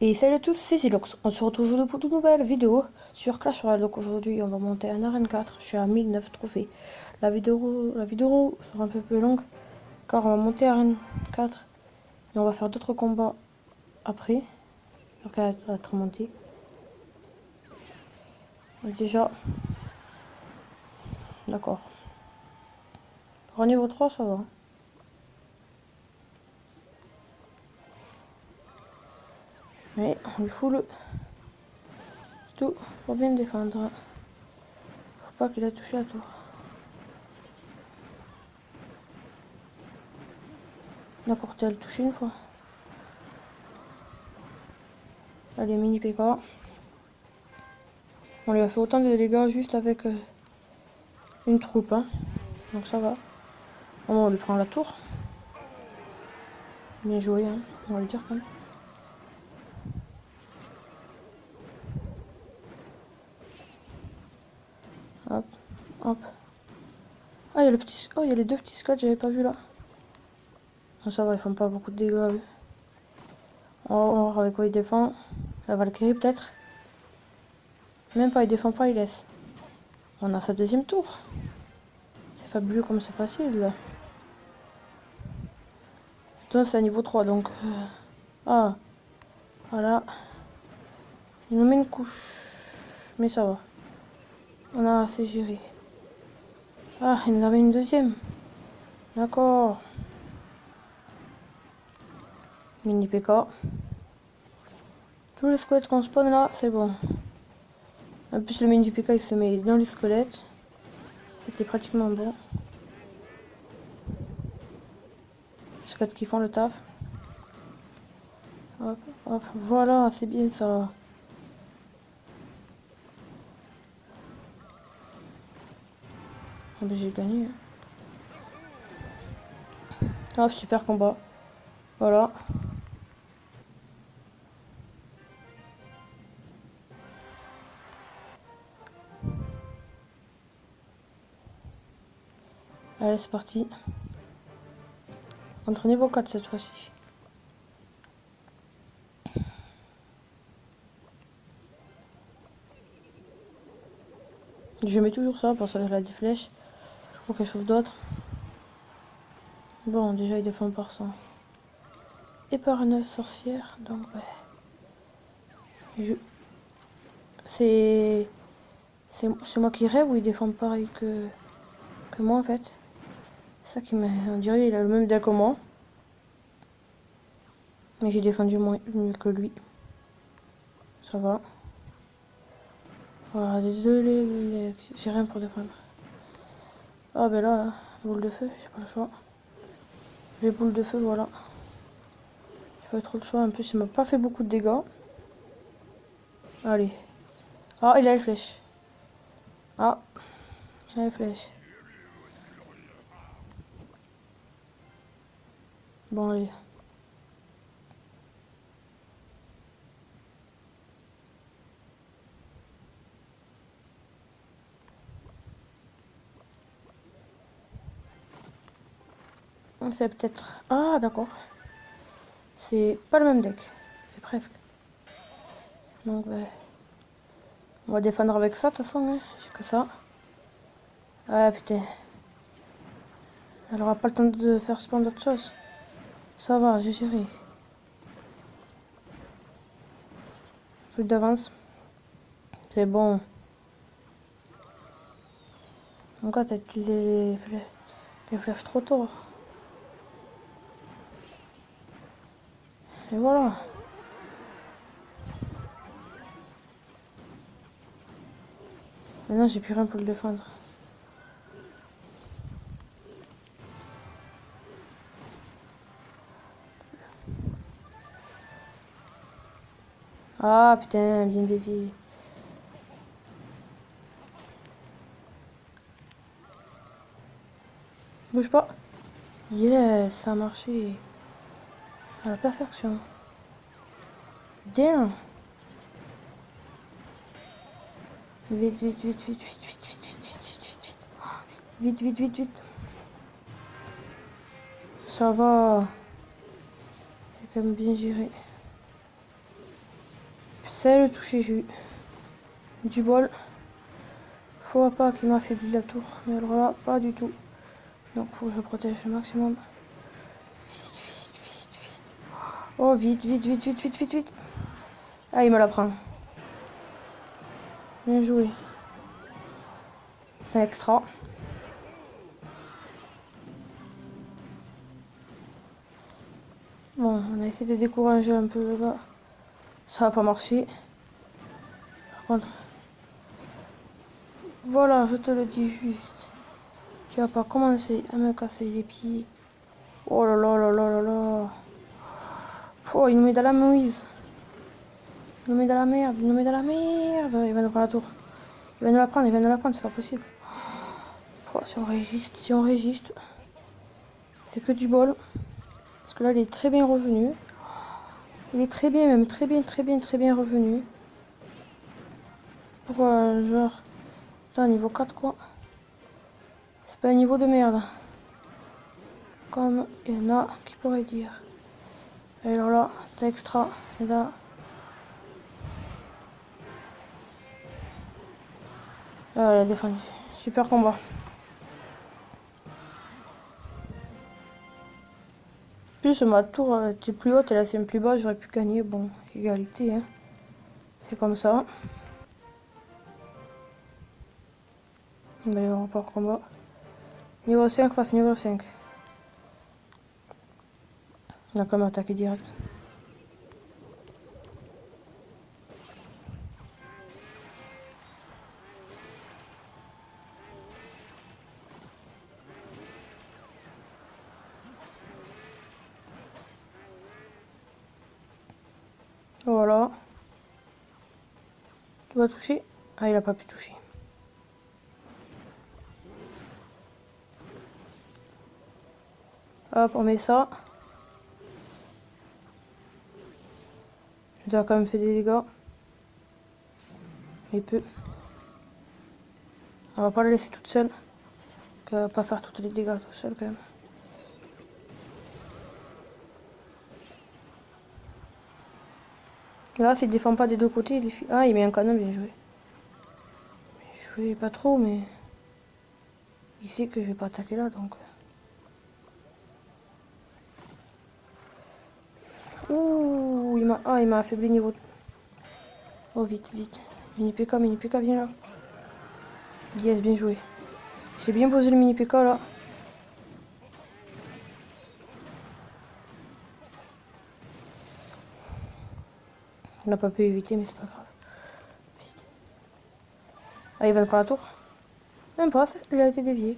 Et salut à tous, c'est Zilox. On se retrouve aujourd'hui pour de nouvelles vidéos sur Clash Royale. Donc aujourd'hui, on va monter un arène 4. Je suis à 1009 trophées. La vidéo sera un peu plus longue car on va monter arène 4 et on va faire d'autres combats après. Donc elle va être montée. Donc déjà, d'accord. Pour un niveau 3, ça va. Mais on lui fout le tout pour bien défendre. Faut pas qu'il ait touché la tour. D'accord, tu as le touché une fois. Allez, mini PK. On lui a fait autant de dégâts juste avec une troupe. Hein. Donc ça va. On lui prend la tour. Bien joué, hein. On va le dire quand même. Hop, hop. Ah, il y a le petit... Oh, il y a les deux petits squats, j'avais pas vu là. Non, ça va, ils font pas beaucoup de dégâts, eux. On va voir avec quoi il défend. La Valkyrie, peut-être. Même pas, il défend pas, il laisse. On a sa deuxième tour. C'est fabuleux comme c'est facile, là. Maintenant, c'est à niveau 3, donc... Ah, voilà. Il nous met une couche. Mais ça va. On a assez géré. Ah, il nous avait une deuxième. D'accord. Mini PK. Tous les squelettes qu'on spawn là, c'est bon. En plus, le mini PK il se met dans les squelettes. C'était pratiquement bon. Les squelettes qui font le taf. Hop, hop, voilà, c'est bien ça. Ah ben, j'ai gagné. Hop, super combat. Voilà. Allez, c'est parti. Entre niveau 4 cette fois-ci. Je mets toujours ça parce que là, des flèches ou quelque chose d'autre. Bon, déjà, il défend par ça. Et par une sorcière, donc ouais. C'est moi qui rêve ou il défend pareil que moi en fait. C'est ça qui m'a... On dirait qu'il a le même deck que moi. Mais j'ai défendu mieux que lui. Ça va. Voilà, désolé, j'ai rien pour défendre. Ah ben là, boule de feu, j'ai pas le choix. Les boules de feu, voilà. J'ai pas trop le choix. En plus, il m'a pas fait beaucoup de dégâts. Allez. Ah, il a les flèches. Ah, il a les flèches. Bon, allez. C'est peut-être... Ah, d'accord. C'est pas le même deck. Mais presque. Donc, ouais. On va défendre avec ça, de toute façon. Hein. J'ai que ça. Ah, putain. Elle aura pas le temps de faire spawn d'autres choses. Ça va, j'ai géré. Truc d'avance. C'est bon. Pourquoi t'as utilisé les flèches trop tôt? Et voilà. Maintenant, j'ai plus rien pour le défendre. Ah, putain, bien dévié. Bouge pas. Yes, ça a marché. À la perfection. Damn. Vite, vite, vite, vite, vite, vite, vite, vite, vite, vite, vite. Vite, vite, vite, vite. Ça va. J'ai quand même bien géré. C'est le toucher, j'ai eu du bol. Faut pas qu'il m'affaiblit la tour. Mais alors là, pas du tout. Donc faut que je protège le maximum. Oh, vite, vite, vite, vite, vite, vite, vite. Ah, il me la prend. Bien joué. C'est extra. Bon, on a essayé de décourager un peu le gars. Ça n'a pas marché. Par contre, voilà, je te le dis juste. Tu vas pas commencer à me casser les pieds. Oh là là là là là là. Oh, il nous met dans la mouise. Il nous met dans la merde, il nous met dans la merde. Il va nous prendre la tour. Il va nous la prendre, il va nous la prendre, c'est pas possible. Oh, si on résiste, si on résiste. C'est que du bol. Parce que là, il est très bien revenu. Il est très bien, même très bien, très bien, très bien revenu. Pour un joueur. Putain, niveau 4 quoi. C'est pas un niveau de merde. Comme il y en a qui pourraient dire. Et alors là, t'as extra. Et là. Ah, elle a défendu. Super combat. Plus ma tour était plus haute et la sienne plus bas, j'aurais pu gagner. Bon, égalité, hein. C'est comme ça. D'ailleurs, on part combat. Niveau 5 face niveau 5. On a quand même attaqué direct. Voilà. Tu vas toucher. Ah, il a pas pu toucher. Hop, on met ça. Ça a quand même fait des dégâts. Il peut. On va pas la laisser toute seule. Elle va pas faire tous les dégâts toute seule quand même. Là, s'il défend pas des deux côtés, il est... Ah, il met un canon, bien joué. Bien joué, pas trop, mais... Il sait que je vais pas attaquer là, donc... Ouh, il m'a affaibli niveau... Oh, vite, vite. Mini PK, viens là. Yes, bien joué. J'ai bien posé le mini PK là. On n'a pas pu éviter, mais c'est pas grave. Vite. Ah, il va nous prendre la tour. Même pas, il a été dévié.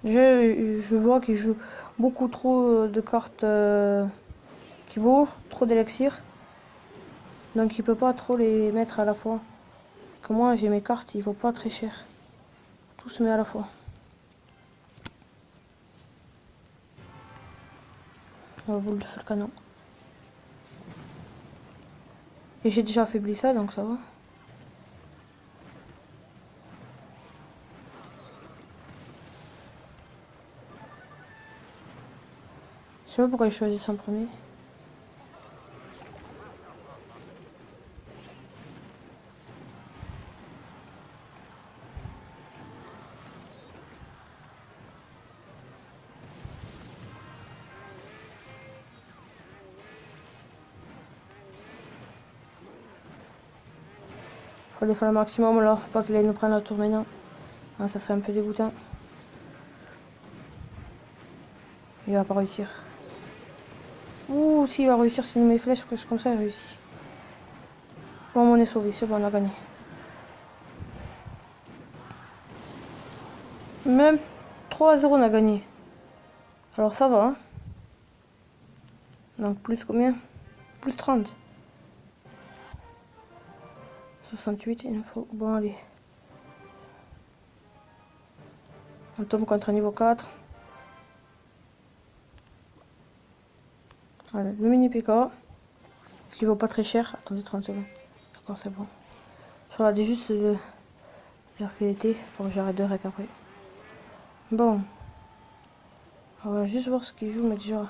Je vois qu'il joue beaucoup trop de cartes qui vaut, trop d'élixir. Donc il peut pas trop les mettre à la fois. Que moi j'ai mes cartes, il vaut pas très cher. Tout se met à la fois. On va boule de feu le canon. Et j'ai déjà affaibli ça, donc ça va. Je sais pas pourquoi il choisit ça en premier. Faut défendre le maximum, alors faut pas qu'il aille nous prendre la tour maintenant. Ah, ça serait un peu dégoûtant. Il va pas réussir. Ouh, si, il va réussir, s'il nous met flèche ou quelque chose comme ça, il réussit. Bon, on est sauvé, c'est bon, on a gagné. Même 3-0, on a gagné. Alors ça va, hein. Donc plus combien? Plus 30. 68, il faut... Bon, allez. On tombe contre un niveau 4. Voilà, le mini PK. Parce qu'il vaut pas très cher. Attendez 30 secondes. D'accord, c'est bon. Je regardais juste Dire qu'il était pour que j'arrête de rec après. Bon. On va juste voir ce qu'il joue, mais déjà,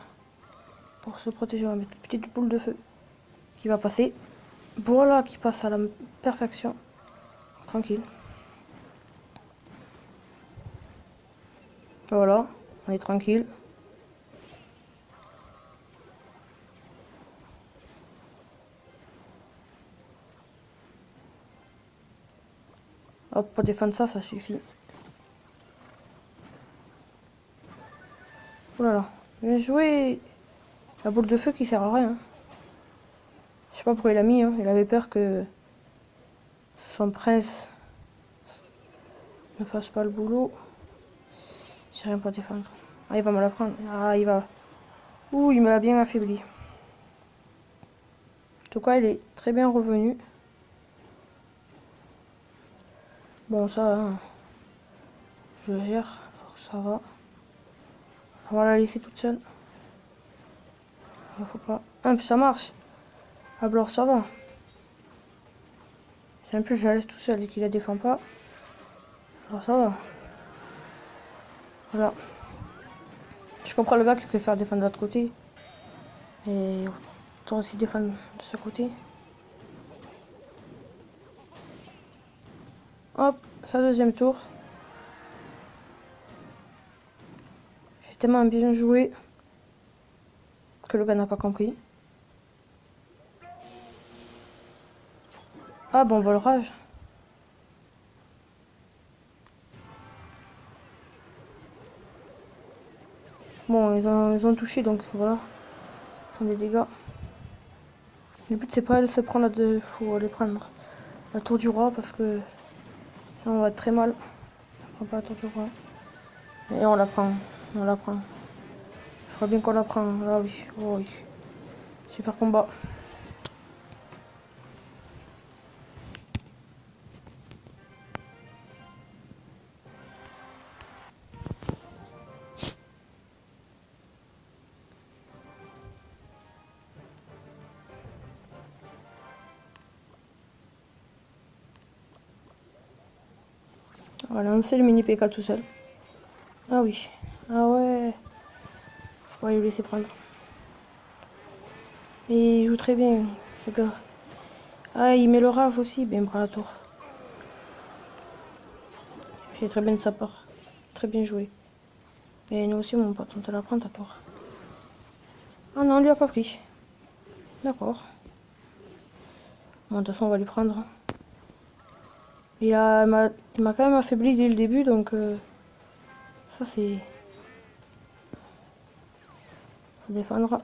pour se protéger, on va mettre une petite boule de feu qui va passer. Voilà, qui passe à la perfection. Tranquille. Voilà, on est tranquille. Hop, pour défendre ça, ça suffit. Oh là là, bien joué. La boule de feu qui sert à rien. Je sais pas pourquoi il a mis, hein. Il avait peur que son prince ne fasse pas le boulot. J'ai rien pour défendre. Ah, il va me la prendre. Ah, il va. Ouh, il m'a bien affaibli. En tout cas, il est très bien revenu. Bon, ça, hein, je gère. Ça va. On va la laisser toute seule. Il faut pas. Ah, puis ça marche. Ah, alors ça va. Si en plus je la laisse tout seul et qu'il la défend pas. Alors ça va. Voilà. Je comprends le gars qui préfère défendre de l'autre côté. Et autant aussi défendre de ce côté. Hop, sa deuxième tour. J'ai tellement bien joué que le gars n'a pas compris. Ah bon, vol rage. Bon, ils ont touché, donc voilà. Ils font des dégâts. Le but, c'est pas de se prendre il faut aller prendre la tour du roi parce que ça, on va être très mal. Ça prend pas la tour du roi. Et on la prend. On la prend. Je crois bien qu'on la prend. Ah oui, oh oui. Super combat. On va lancer le mini PK tout seul. Ah oui. Ah ouais. Faut pas lui laisser prendre. Et il joue très bien, ce gars. Ah, il met le rage aussi. Ben, bras la tour. J'ai très bien de sa part. Très bien joué. Et nous aussi, mon pote, on te la prend ta tour. Ah non, on lui a pas pris. D'accord. Bon, de toute façon, on va lui prendre. Il m'a quand même affaibli dès le début, donc ça c'est... Faut défendre.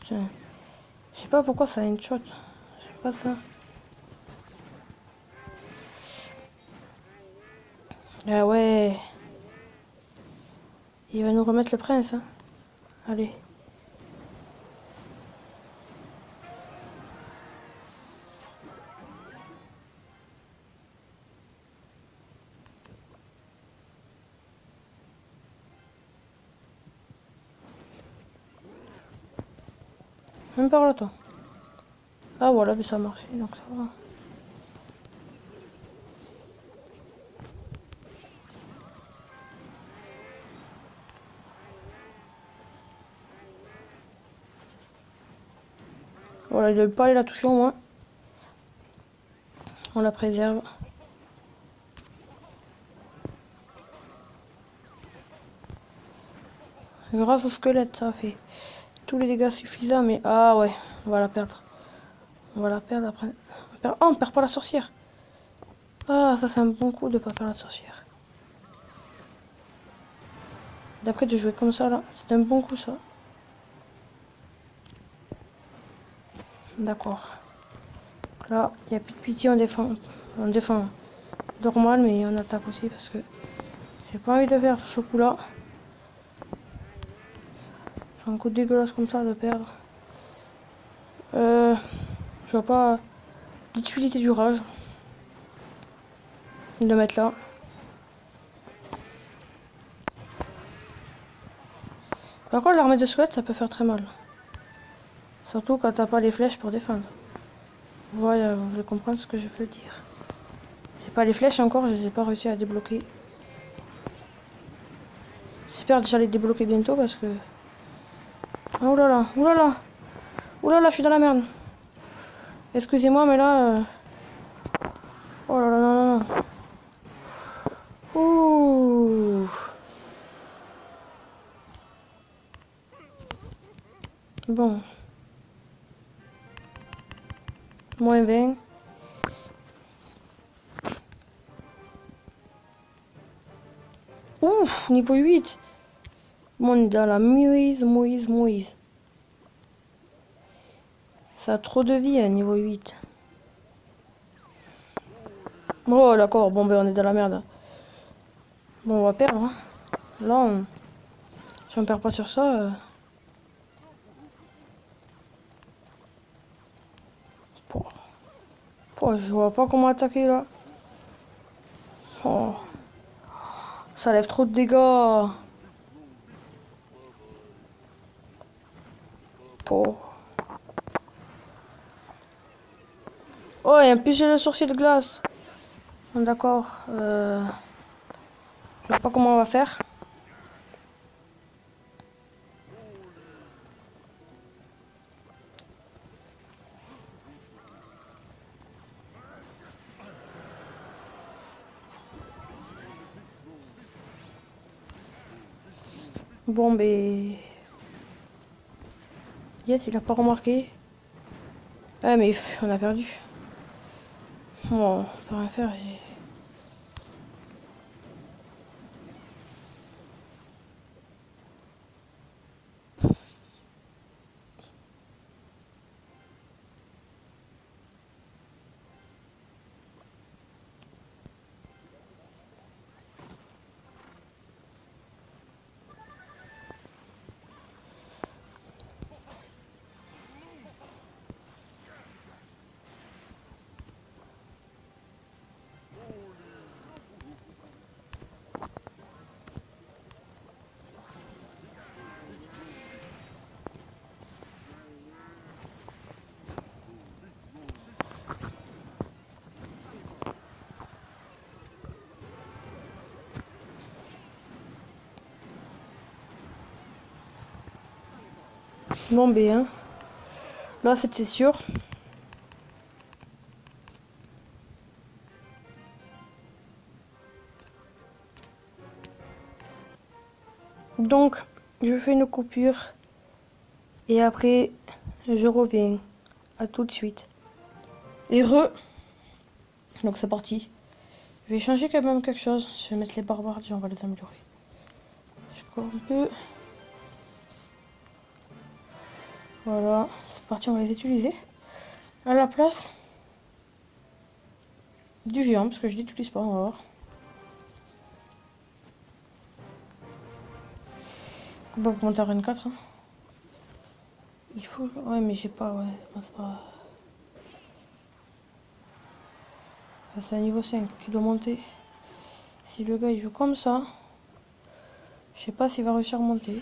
Tiens. Je sais pas pourquoi ça a une shot. J'aime pas ça. Ah ouais. Il va nous remettre le prince, hein. Allez. Même par là, toi. Ah voilà, mais ça a marché, donc ça va. Voilà, il ne veut pas aller la toucher au moins. On la préserve. Grâce au squelette, ça a fait tous les dégâts suffisants, mais ah ouais, on va la perdre. On va la perdre après. Oh, on perd pas la sorcière. Ah, ça c'est un bon coup de pas perdre la sorcière. D'après de jouer comme ça là, c'est un bon coup ça. D'accord. Là, il n'y a plus de pitié, on défend. On défend normal, mais on attaque aussi parce que j'ai pas envie de faire ce coup là. C'est un coup dégueulasse comme ça de perdre. Je vois pas l'utilité du rage. De le mettre là. Par contre, l'armée de squelette, ça peut faire très mal. Surtout quand t'as pas les flèches pour défendre. Voilà, vous voulez comprendre ce que je veux dire. J'ai pas les flèches encore, je les ai pas réussi à débloquer. J'espère déjà les débloquer bientôt parce que... Oh là là, oh là là, oh là là, je suis dans la merde. Excusez-moi, mais là... Oh là là, non, non, non. Ouh. Bon. -20. Ouf, niveau 8. Bon, on est dans la Moïse. Ça a trop de vie, hein, niveau 8. Oh, d'accord, bon, ben on est dans la merde. Bon, on va perdre. Hein. Là, si on perd pas sur ça... Oh, je vois pas comment attaquer, là. Oh, ça lève trop de dégâts. Oh. Oh, et en plus j'ai le sorcier de glace. D'accord. Je vois pas comment on va faire. Bon, ben... Yes, il a pas remarqué. Ah, mais on a perdu. Bon, on peut rien faire. Bon, ben, hein. Là, c'était sûr. Donc, je fais une coupure. Et après, je reviens. À tout de suite. Et donc c'est parti. Je vais changer quand même quelque chose. Je vais mettre les barbares, déjà on va les améliorer. Je coupe un peu. Voilà, c'est parti, on va les utiliser. À la place du géant, parce que je l'utilise pas, on va voir. Combat pour monter à Rennes 4. Hein. Il faut... Ouais, mais j'ai pas... Ouais, c'est pas... Enfin, c'est un niveau 5 qui doit monter. Si le gars il joue comme ça, je sais pas s'il va réussir à monter.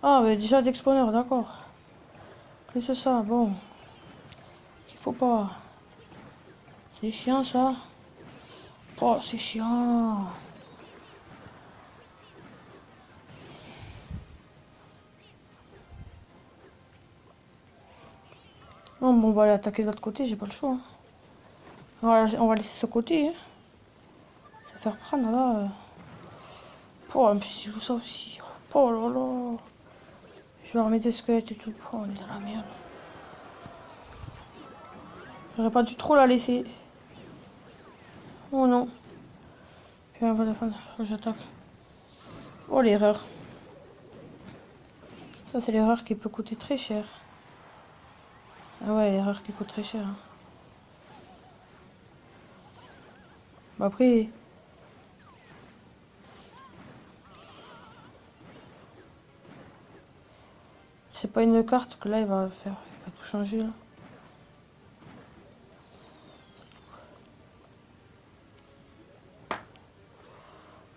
Ah, mais déjà d'exponeur, d'accord. Plus ça, bon. Il faut pas. C'est chiant ça. Oh, c'est chiant. Non, bon, on va aller attaquer de l'autre côté, j'ai pas le choix. Hein. On va laisser ce côté. Hein. Se faire prendre là. Oh, en plus, il joue ça aussi. Oh là là. Je vais remettre des squelettes et tout. Oh, on est dans la merde. J'aurais pas dû trop la laisser. Oh non. Puis on va défendre. J'attaque. Oh, l'erreur. Ça, c'est l'erreur qui peut coûter très cher. Ah ouais, l'erreur qui coûte très cher. Hein. Bah après... C'est pas une carte que là, il va faire. Il va tout changer, là.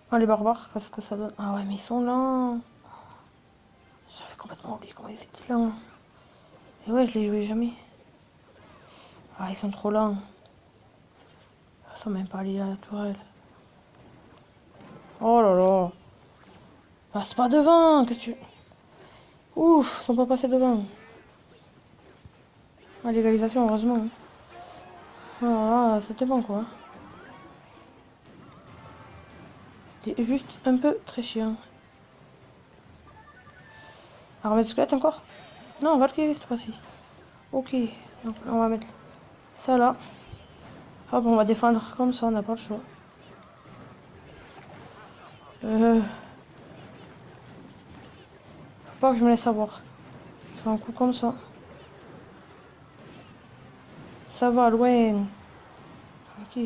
Ah, les barbares, qu'est-ce que ça donne? Ah ouais, mais ils sont là. J'avais complètement oublié comment ils étaient là. Et ouais, je les jouais jamais. Ah, ils sont trop lents. Ils sont même pas allés à la tourelle. Oh là là. Passe pas devant. Qu'est-ce que tu... Ouf, ils sont pas passés devant. Ah, légalisation, heureusement. Ah, c'était bon quoi. C'était juste un peu très chiant. Armée de squelette encore? Non, Valkyrie cette fois-ci. Ok, donc on va mettre ça là. Hop, on va défendre comme ça, on n'a pas le choix. Faut pas que je me laisse avoir. C'est un coup comme ça. Ça va, loin. Ok.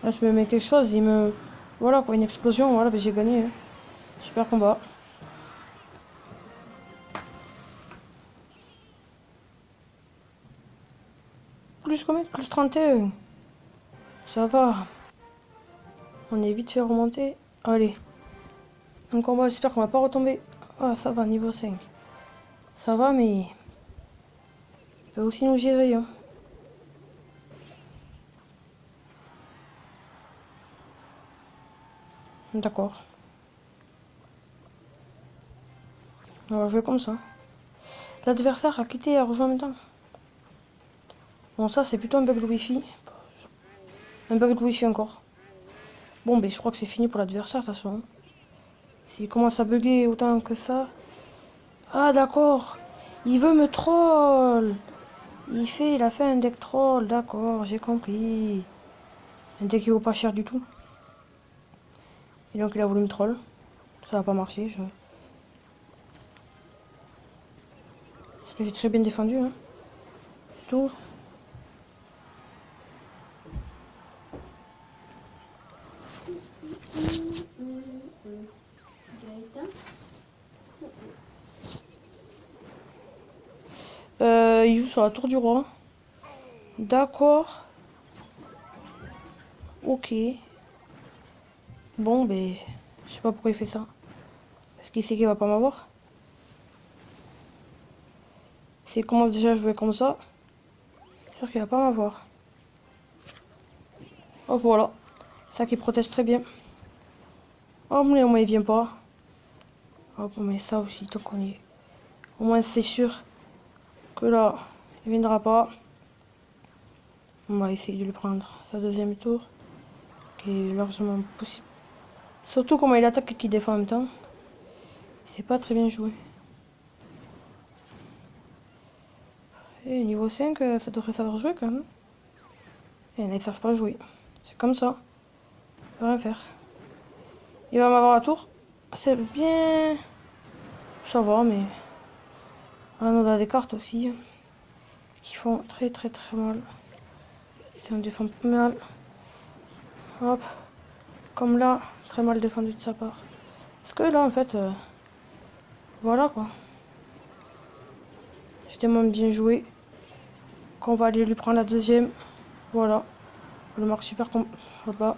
Là, je me mets quelque chose, il me... Voilà quoi, une explosion, voilà, ben j'ai gagné. Hein. Super combat. Plus combien? Plus 31. Ça va. On est vite fait remonter. Allez. Un combat, j'espère qu'on va pas retomber. Ah, ça va, niveau 5. Ça va, mais... Il peut aussi nous gérer, hein. D'accord. On va jouer comme ça. L'adversaire a quitté et a rejoint maintenant. Bon, ça, c'est plutôt un bug de wifi. Un bug de wifi encore. Bon, ben, je crois que c'est fini pour l'adversaire, de toute façon. S'il commence à bugger autant que ça... Ah, d'accord. Il veut me troll. Il a fait un deck troll, d'accord, j'ai compris. Un deck qui vaut pas cher du tout. Et donc, il a voulu me troll. Ça n'a pas marché, Parce que j'ai très bien défendu, hein. Tout. Il joue sur la tour du roi. D'accord. Ok. Bon, ben... Je sais pas pourquoi il fait ça. Parce qu'il sait qu'il va pas m'avoir. S'il commence déjà à jouer comme ça, c'est sûr qu'il va pas m'avoir. Hop, voilà. Ça qui protège très bien. Oh, mais au moins il vient pas. Hop, on met ça aussi, tant qu'on y est. Au moins c'est sûr que là, il viendra pas. On va essayer de lui prendre sa deuxième tour, qui est largement possible. Surtout comment il attaque et qu'il défend en même temps. C'est pas très bien joué. Et niveau 5, ça devrait savoir jouer quand même. Et là, ils savent pas jouer. C'est comme ça. On peut rien faire. Il va m'avoir la tour. C'est bien. Ça va, mais... Ah, on a des cartes aussi. Qui font très très très mal. Ça me défend pas mal. Hop. Comme là, très mal défendu de sa part. Parce que là, en fait... voilà quoi. J'ai tellement bien joué qu'on va aller lui prendre la deuxième. Voilà. Le marque super combat.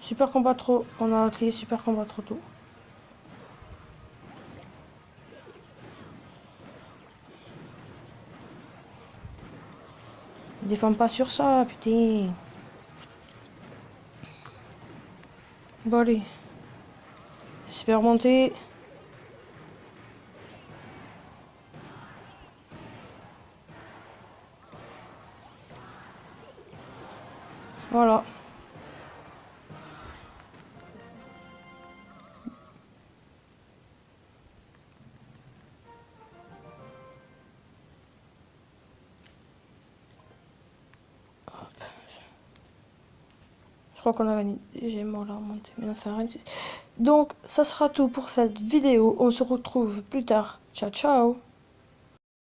Super combat trop. On a créé super combat trop tôt. Défends pas sur ça, putain. Bon allez. J'espère monter. Voilà. Je crois qu'on a gagné. J'ai mort là, monté. Maintenant, ça rien. Donc, ça sera tout pour cette vidéo. On se retrouve plus tard. Ciao, ciao.